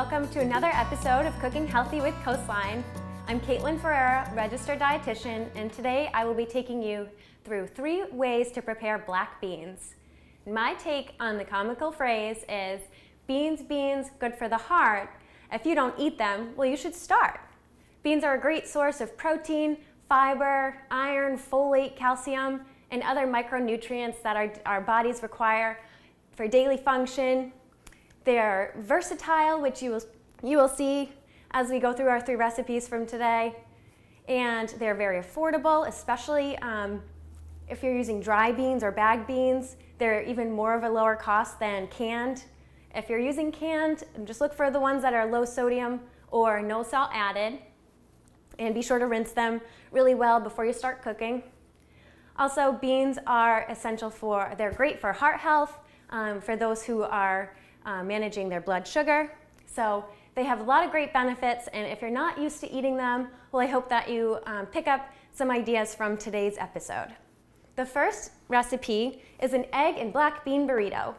welcome to another episode of Cooking Healthy with Coastline. I'm Katlynn Ferreira, registered dietitian, and today I will be taking you through 3 ways to prepare black beans. My take on the comical phrase is, beans, good for the heart. If you don't eat them, well, you should start. Beans are a great source of protein, fiber, iron, folate, calcium, and other micronutrients that our bodies require for daily function. They're versatile, which you will see as we go through our 3 recipes from today. And they're very affordable, especially if you're using dry beans or bagged beans. They're even more of a lower cost than canned. If you're using canned, just look for the ones that are low sodium or no salt added. And be sure to rinse them really well before you start cooking. Also, beans are essential they're great for heart health, for those who are managing their blood sugar. So they have a lot of great benefits, and if you're not used to eating them, well, I hope that you pick up some ideas from today's episode. The first recipe is an egg and black bean burrito.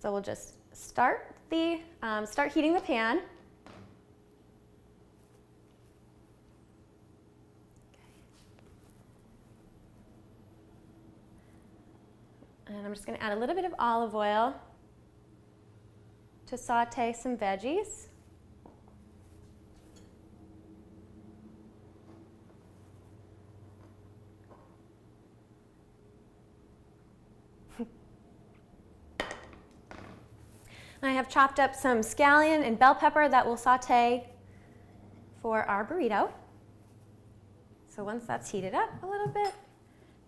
So we'll just start heating the pan. And I'm just going to add a little bit of olive oil to saute some veggies. I have chopped up some scallion and bell pepper that we'll saute for our burrito. So once that's heated up a little bit,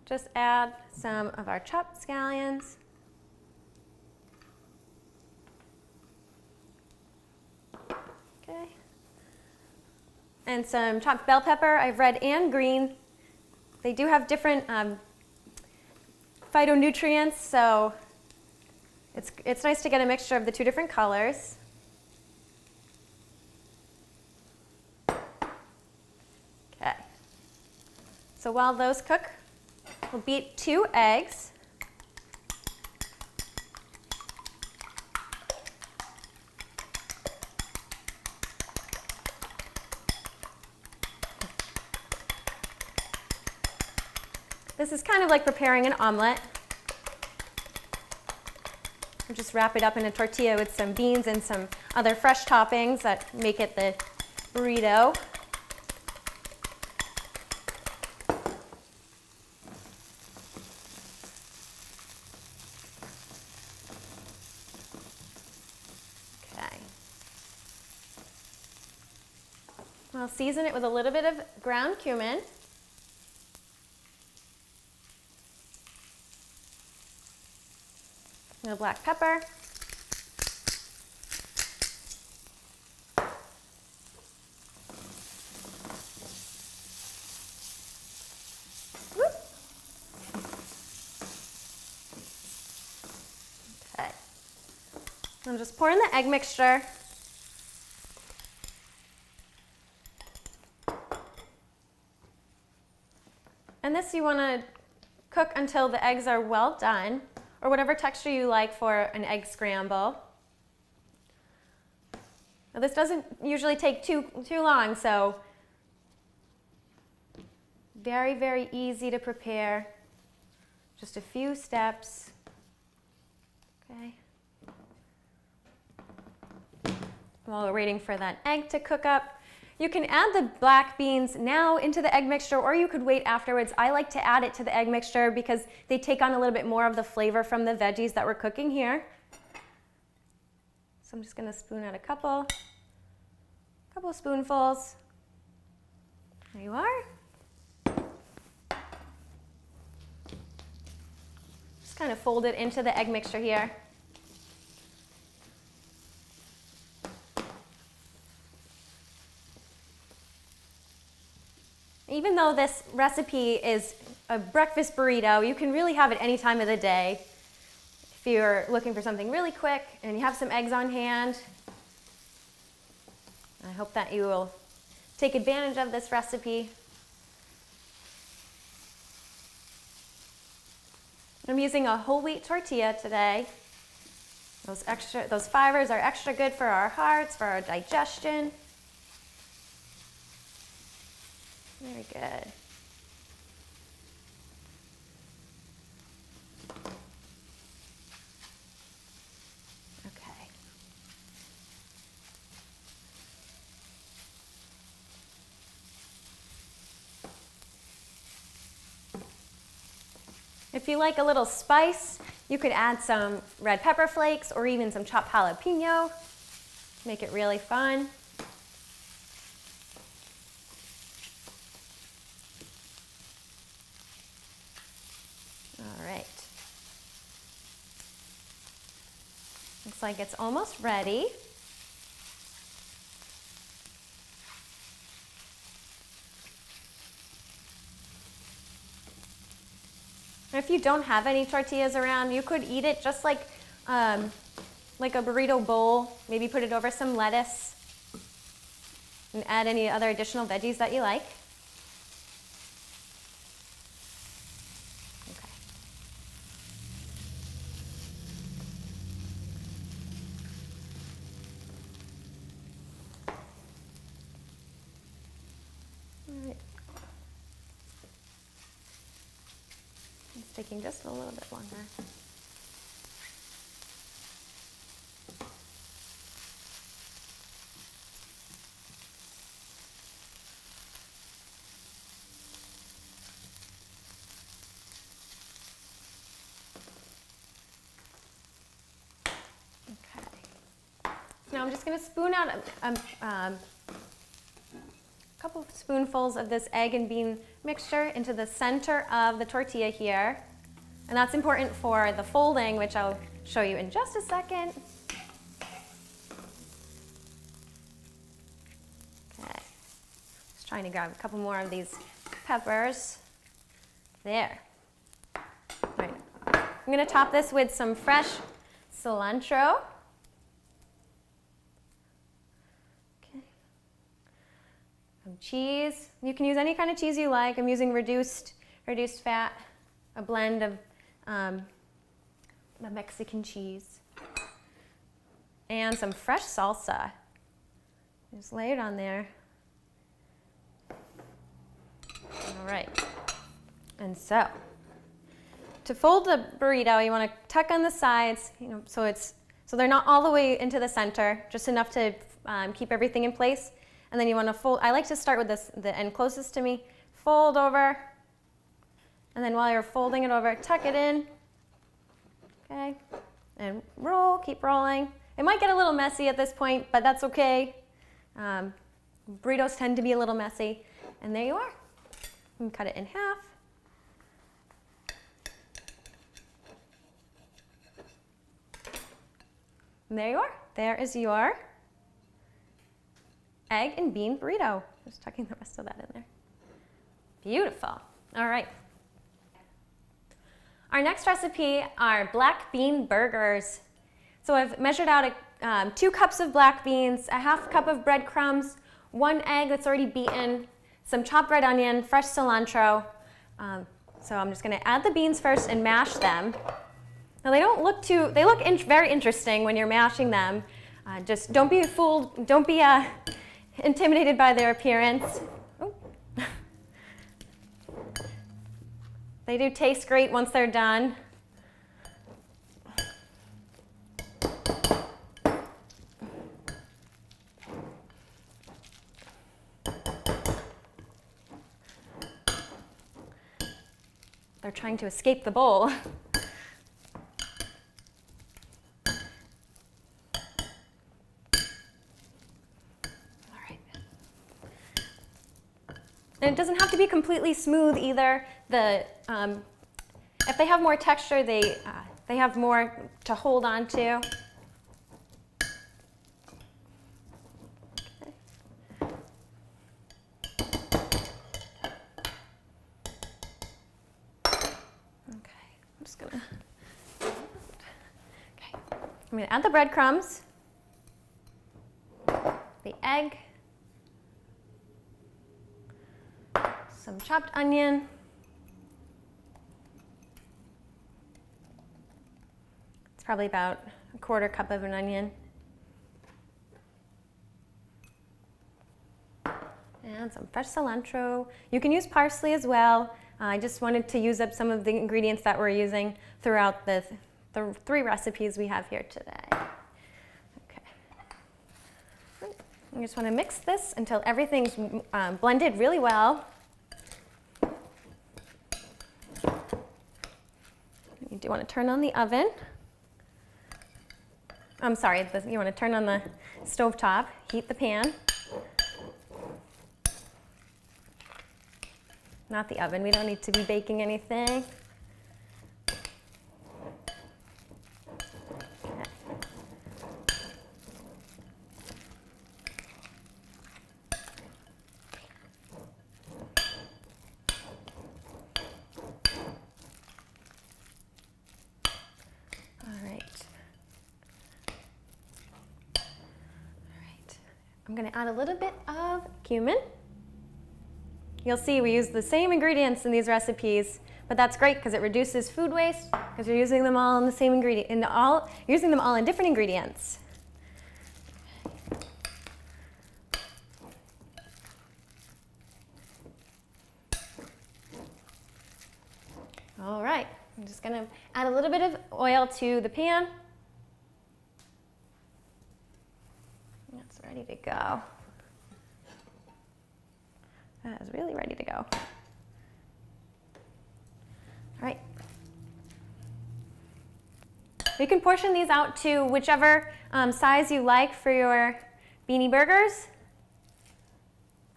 just add some of our chopped scallions. Okay. And some chopped bell pepper. I've red and green. They do have different phytonutrients, so it's nice to get a mixture of the 2 different colors. Okay. So while those cook, we'll beat 2 eggs. This is kind of like preparing an omelet. We'll just wrap it up in a tortilla with some beans and some other fresh toppings that make it the burrito. I'll season it with a little bit of ground cumin. And a black pepper. Whoop. Okay. I'm just pouring the egg mixture. And this you want to cook until the eggs are well done, or whatever texture you like for an egg scramble. Now this doesn't usually take too long, so very, very easy to prepare. Just a few steps. Okay. While we're waiting for that egg to cook up, you can add the black beans now into the egg mixture, or you could wait afterwards. I like to add it to the egg mixture because they take on a little bit more of the flavor from the veggies that we're cooking here. So I'm just going to spoon out a couple spoonfuls. There you are. Just kind of fold it into the egg mixture here. Even though this recipe is a breakfast burrito, you can really have it any time of the day. If you're looking for something really quick and you have some eggs on hand, I hope that you will take advantage of this recipe. I'm using a whole wheat tortilla today. Those fibers are extra good for our hearts, for our digestion. Very good. Okay. If you like a little spice, you could add some red pepper flakes or even some chopped jalapeno. Make it really fun. All right. Looks like it's almost ready. If you don't have any tortillas around, you could eat it just like a burrito bowl. Maybe put it over some lettuce and add any other additional veggies that you like. Okay. All right. It's taking just a little bit longer. Now I'm just going to spoon out a couple of spoonfuls of this egg and bean mixture into the center of the tortilla here. And that's important for the folding, which I'll show you in just a second. Okay, just trying to grab a couple more of these peppers. There. All right. I'm going to top this with some fresh cilantro. Cheese. You can use any kind of cheese you like. I'm using reduced fat, a blend of the Mexican cheese, and some fresh salsa. Just lay it on there. All right. And so, to fold the burrito, you want to tuck on the sides, so they're not all the way into the center, just enough to keep everything in place. And then you want to fold. I like to start with the end closest to me. Fold over. And then while you're folding it over, tuck it in. Okay. And roll, keep rolling. It might get a little messy at this point, but that's okay. Burritos tend to be a little messy. And there you are. You can cut it in half. And there you are. There is your egg and bean burrito. Just tucking the rest of that in there. Beautiful. All right. Our next recipe are black bean burgers. So I've measured out 2 cups of black beans, a half cup of breadcrumbs, 1 egg that's already beaten, some chopped red onion, fresh cilantro. So I'm just going to add the beans first and mash them. Now they look very interesting when you're mashing them. Just don't be fooled, don't be intimidated by their appearance. Oh. They do taste great once they're done. They're trying to escape the bowl. And it doesn't have to be completely smooth either. If they have more texture, they have more to hold on to. Okay, I'm just gonna. Okay, I'm gonna add the breadcrumbs, the egg, some chopped onion, it's probably about a 1/4 cup of an onion. And some fresh cilantro. You can use parsley as well. I just wanted to use up some of the ingredients that we're using throughout the 3 recipes we have here today. Okay. I just want to mix this until everything's blended really well. You do want to turn on the oven. I'm sorry, you want to turn on the stovetop, heat the pan. Not the oven, we don't need to be baking anything. I'm going to add a little bit of cumin. You'll see we use the same ingredients in these recipes, but that's great because it reduces food waste because you're using them all in the same ingredient, using them all in different ingredients. All right, I'm just going to add a little bit of oil to the pan. That's ready to go. That is really ready to go. All right. You can portion these out to whichever size you like for your beanie burgers.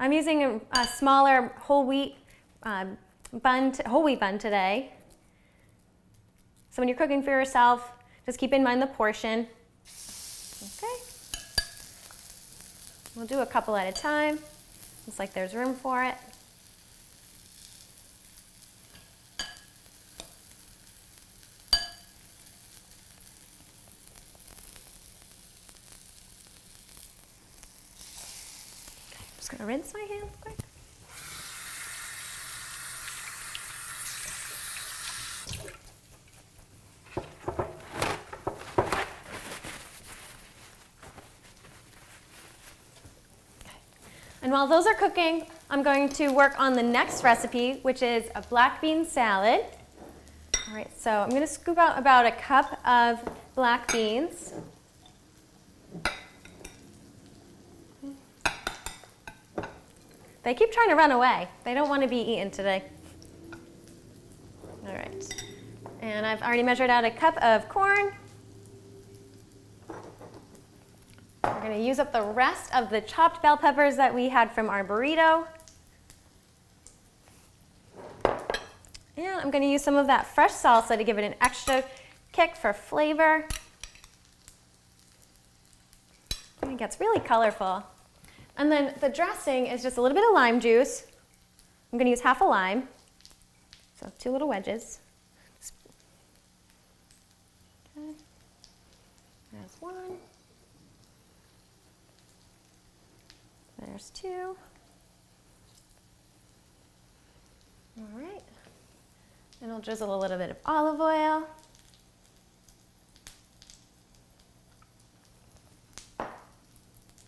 I'm using a smaller whole wheat bun today. So when you're cooking for yourself, just keep in mind the portion. Okay. We'll do a couple at a time. Looks like there's room for it. Okay, I'm just going to rinse my hands quick. And while those are cooking, I'm going to work on the next recipe, which is a black bean salad. All right, so I'm going to scoop out about a cup of black beans. They keep trying to run away. They don't want to be eaten today. All right, and I've already measured out a cup of corn. We're going to use up the rest of the chopped bell peppers that we had from our burrito. And I'm going to use some of that fresh salsa to give it an extra kick for flavor. And it gets really colorful. And then the dressing is just a little bit of lime juice. I'm going to use half a lime, so 2 little wedges. Okay. There's 1. There's 2. All right. And I'll drizzle a little bit of olive oil.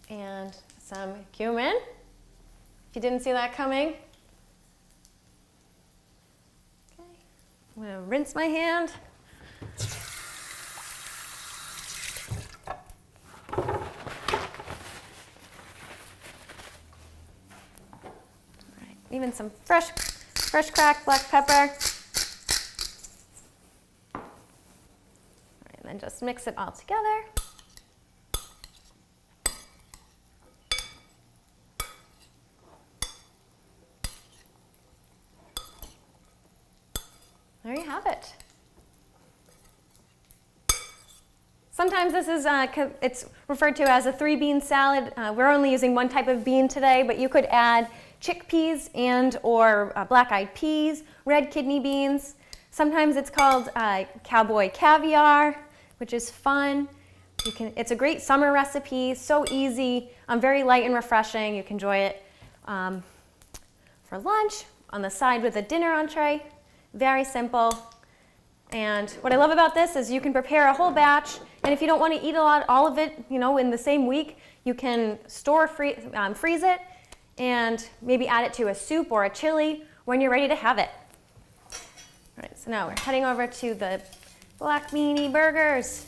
And some cumin, if you didn't see that coming. Okay. I'm going to rinse my hand. Even some fresh cracked black pepper. All right, and then just mix it all together. There you have it. Sometimes this is, it's referred to as a 3-bean salad. We're only using 1 type of bean today, but you could add chickpeas and or black-eyed peas, red kidney beans. Sometimes it's called cowboy caviar, which is fun. It's a great summer recipe, so easy, very light and refreshing. You can enjoy it for lunch, on the side with a dinner entree. Very simple. And what I love about this is you can prepare a whole batch And if you don't want to eat all of it, in the same week, you can freeze it and maybe add it to a soup or a chili when you're ready to have it. All right, so now we're heading over to the black beanie burgers.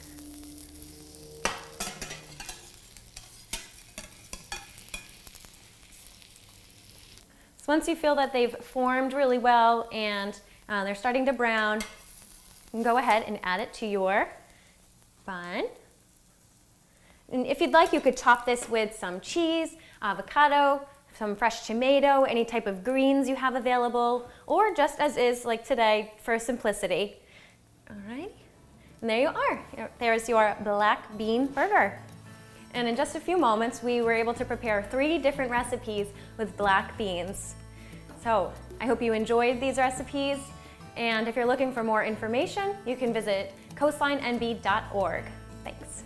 So once you feel that they've formed really well and they're starting to brown, you can go ahead and add it to your bun. And if you'd like, you could top this with some cheese, avocado, some fresh tomato, any type of greens you have available, or just as is, like today, for simplicity. All right, and there you are. There's your black bean burger. And in just a few moments, we were able to prepare 3 different recipes with black beans. So I hope you enjoyed these recipes. And if you're looking for more information, you can visit coastlinenb.org. Thanks.